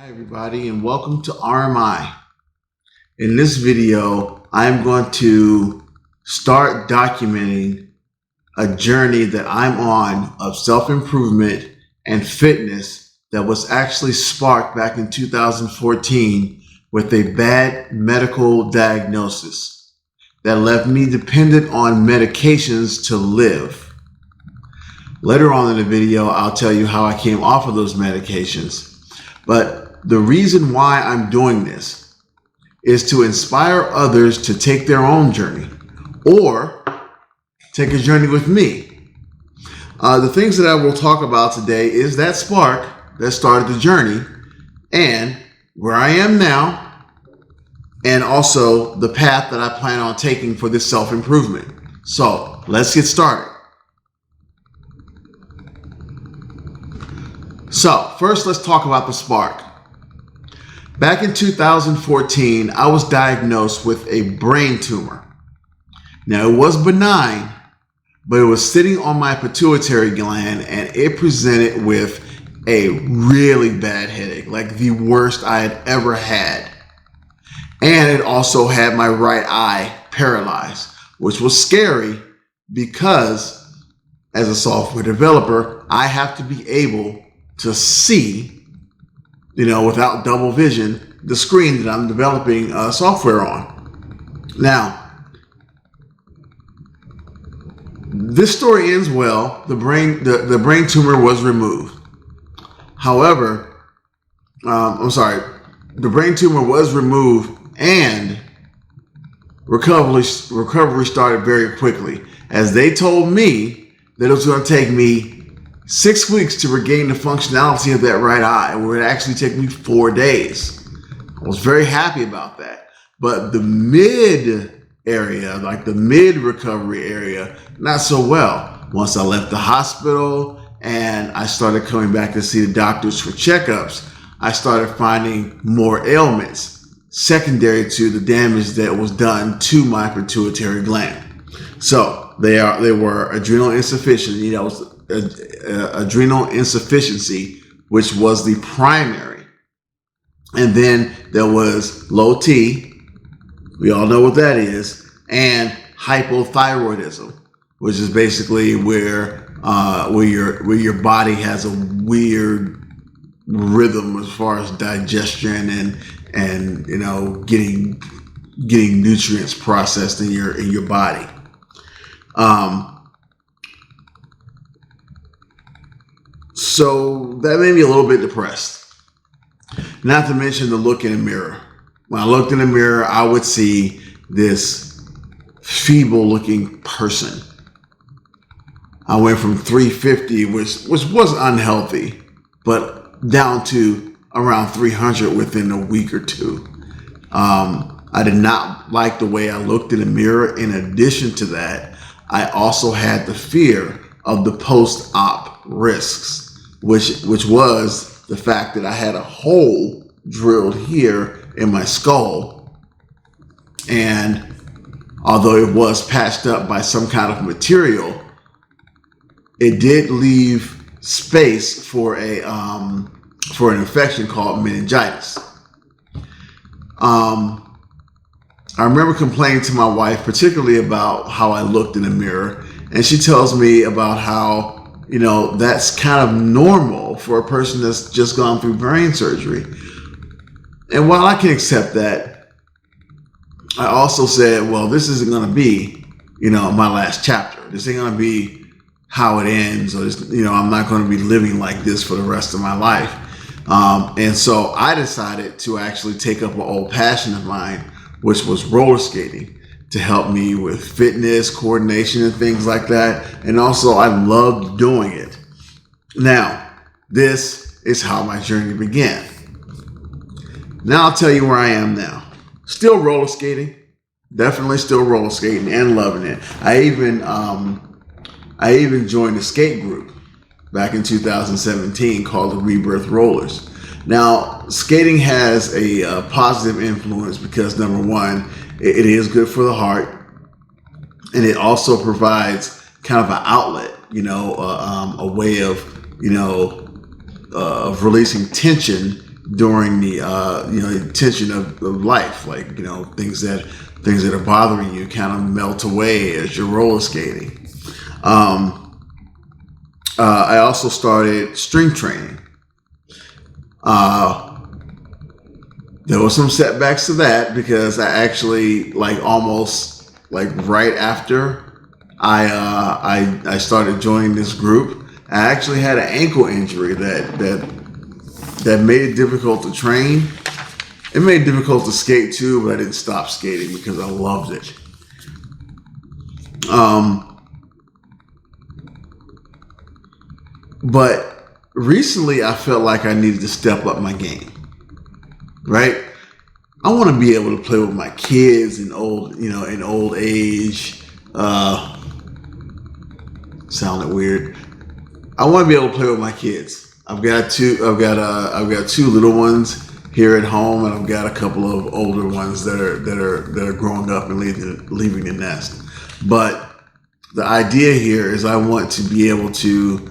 Hi everybody, and welcome to RMI. In this video, I'm going to start documenting a journey that I'm on of self-improvement and fitness that was actually sparked back in 2014 with a bad medical diagnosis that left me dependent on medications to live. Later on in the video, I'll tell you how I came off of those medications. But the reason why I'm doing this is to inspire others to take their own journey or take a journey with me. The things that I will talk about today is that spark that started the journey and where I am now, and also the path that I plan on taking for this self-improvement. So let's get started. So first, let's talk about the spark. Back in 2014, I was diagnosed with a brain tumor. Now, it was benign, but it was sitting on my pituitary gland, and it presented with a really bad headache, like the worst I had ever had. And it also had my right eye paralyzed, which was scary because as a software developer, I have to be able to see, without double vision, the screen that I'm developing software on. Now, this story ends well. The brain tumor was removed. However, the brain tumor was removed and recovery started very quickly, as they told me that it was going to take me 6 weeks to regain the functionality of that right eye, where it actually took me 4 days. I was very happy about that. But the mid area, like the mid recovery area, not so well. Once I left the hospital and I started coming back to see the doctors for checkups, I started finding more ailments secondary to the damage that was done to my pituitary gland. So they were adrenal insufficiency. Adrenal insufficiency, which was the primary. And then there was low T, we all know what that is, and hypothyroidism, which is basically where your body has a weird rhythm as far as digestion and getting nutrients processed in your body. So that made me a little bit depressed. Not to mention the look in the mirror. When I looked in the mirror, I would see this feeble looking person. I went from 350, which was unhealthy, but down to around 300 within a week or two. I did not like the way I looked in the mirror. In addition to that, I also had the fear of the post-op risks, which was the fact that I had a hole drilled here in my skull. And although it was patched up by some kind of material, it did leave space for an infection called meningitis. I remember complaining to my wife, particularly about how I looked in the mirror, and she tells me about how, that's kind of normal for a person that's just gone through brain surgery. And while I can accept that, I also said, well, this isn't going to be, my last chapter. This ain't going to be how it ends, or I'm not going to be living like this for the rest of my life. And so I decided to actually take up an old passion of mine, which was roller skating, to help me with fitness, coordination, and things like that. And also, I loved doing it. Now, this is how my journey began. Now I'll tell you where I am now. Still roller skating. Definitely still roller skating and loving it. I even joined a skate group back in 2017 called the Rebirth Rollers. Now, skating has a positive influence because, number one, it is good for the heart, and it also provides kind of an outlet, a way of releasing tension during the the tension of life, like things that are bothering you kind of melt away as you're roller skating. I also started strength training. There were some setbacks to that because I actually almost right after I started joining this group, I actually had an ankle injury that made it difficult to train. It made it difficult to skate too, but I didn't stop skating because I loved it. But recently I felt like I needed to step up my game, right? I want to be able to play with my kids in old age. Sounded weird. I want to be able to play with my kids. I've got two little ones here at home, and I've got a couple of older ones that are growing up and leaving the nest. But the idea here is I want to be able to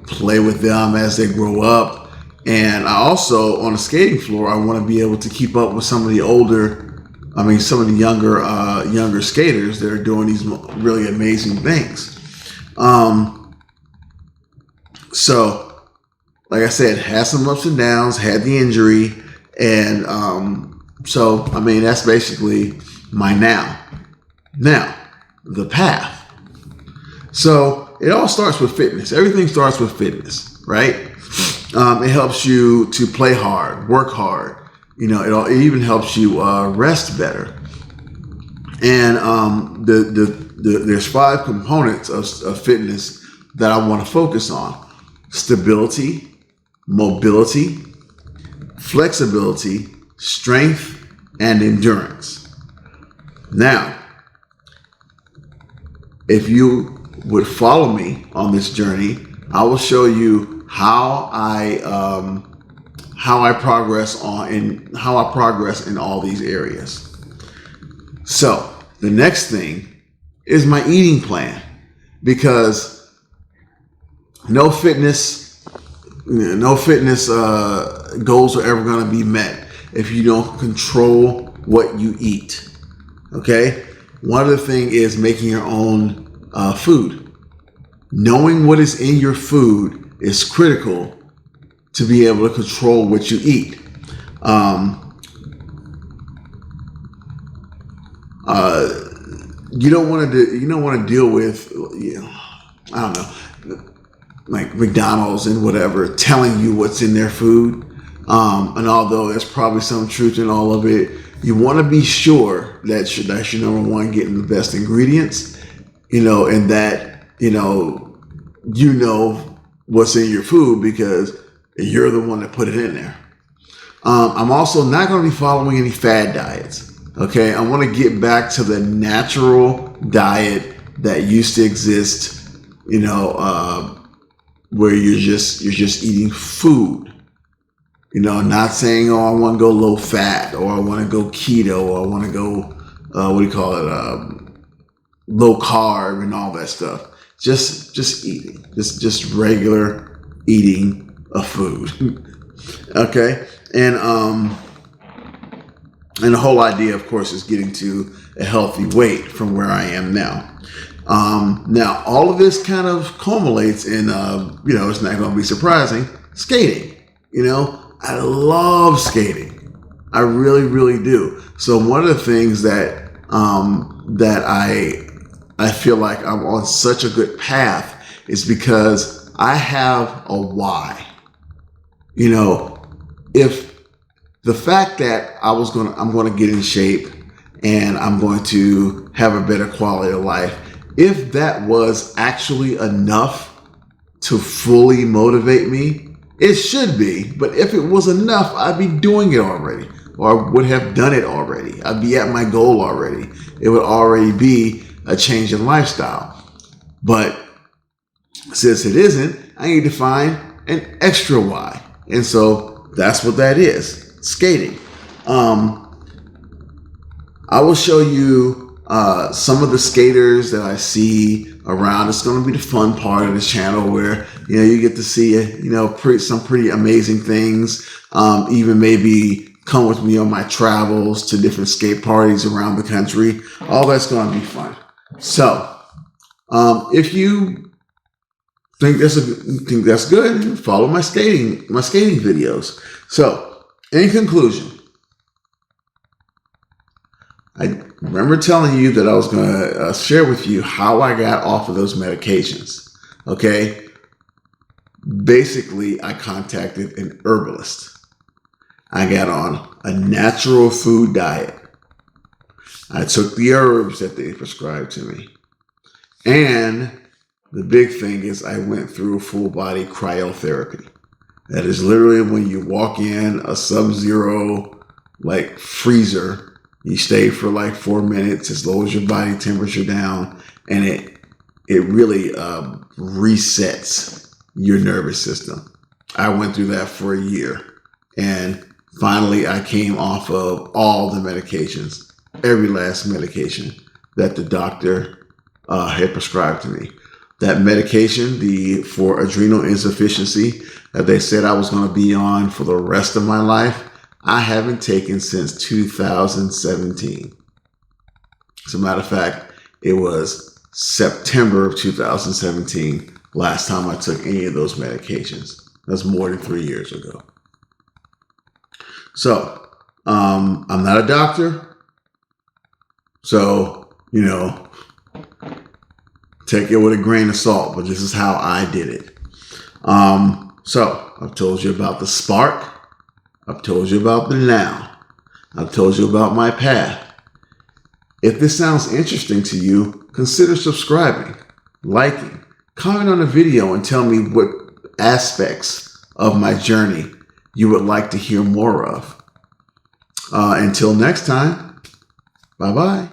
play with them as they grow up. And I also, on the skating floor, I want to be able to keep up with some of the younger skaters that are doing these really amazing things. So, like I said, had some ups and downs, had the injury, and that's basically my now. Now, the path. So it all starts with fitness. Everything starts with fitness, right? It helps you to play hard, work hard. It even helps you rest better. And there's 5 components of fitness that I want to focus on: stability, mobility, flexibility, strength, and endurance. Now, if you would follow me on this journey, I will show you how I progress in all these areas. So the next thing is my eating plan, because no fitness goals are ever going to be met if you don't control what you eat. Okay, one other thing is making your own food. Knowing what is in your food is critical to be able to control what you eat. You don't want to deal with I don't know, like McDonald's and whatever telling you what's in their food. And although there's probably some truth in all of it, you want to be sure that you're number one, getting the best ingredients, and that what's in your food because you're the one that put it in there. I'm also not going to be following any fad diets. Okay, I want to get back to the natural diet that used to exist. Where you're just eating food. Not saying, I want to go low fat, or I want to go keto, or I want to go low carb and all that stuff. Just eating, just regular eating of food. Okay, and the whole idea, of course, is getting to a healthy weight from where I am now. Now, all of this kind of culminates in, it's not going to be surprising, skating. I love skating. I really, really do. So one of the things that I feel like I'm on such a good path is because I have a why. If the fact that I'm going to get in shape and I'm going to have a better quality of life, if that was actually enough to fully motivate me, it should be. But if it was enough, I'd be doing it already, or I would have done it already. I'd be at my goal already. It would already be a change in lifestyle. But since it isn't, I need to find an extra why. And so that's what that is, skating. I will show you some of the skaters that I see around. It's going to be the fun part of this channel where, You get to see, some pretty amazing things. Even maybe come with me on my travels to different skate parties around the country. All that's going to be fun. So, if you think that's good, follow my skating videos. So, in conclusion, I remember telling you that I was going to share with you how I got off of those medications. Okay. Basically, I contacted an herbalist. I got on a natural food diet. I took the herbs that they prescribed to me. And the big thing is I went through full body cryotherapy. That is literally when you walk in a sub-zero freezer. You stay for 4 minutes, as low as your body temperature down, and it really resets your nervous system. I went through that for a year, and finally I came off of all the medications, every last medication that the doctor had prescribed to me. That medication, for adrenal insufficiency, that they said I was going to be on for the rest of my life, I haven't taken since 2017. As a matter of fact, it was September of 2017 last time I took any of those medications. That's more than 3 years ago. So, I'm not a doctor. So, take it with a grain of salt, but this is how I did it. So I've told you about the spark. I've told you about the now. I've told you about my path. If this sounds interesting to you, consider subscribing, liking, comment on the video, and tell me what aspects of my journey you would like to hear more of. Until next time, bye-bye.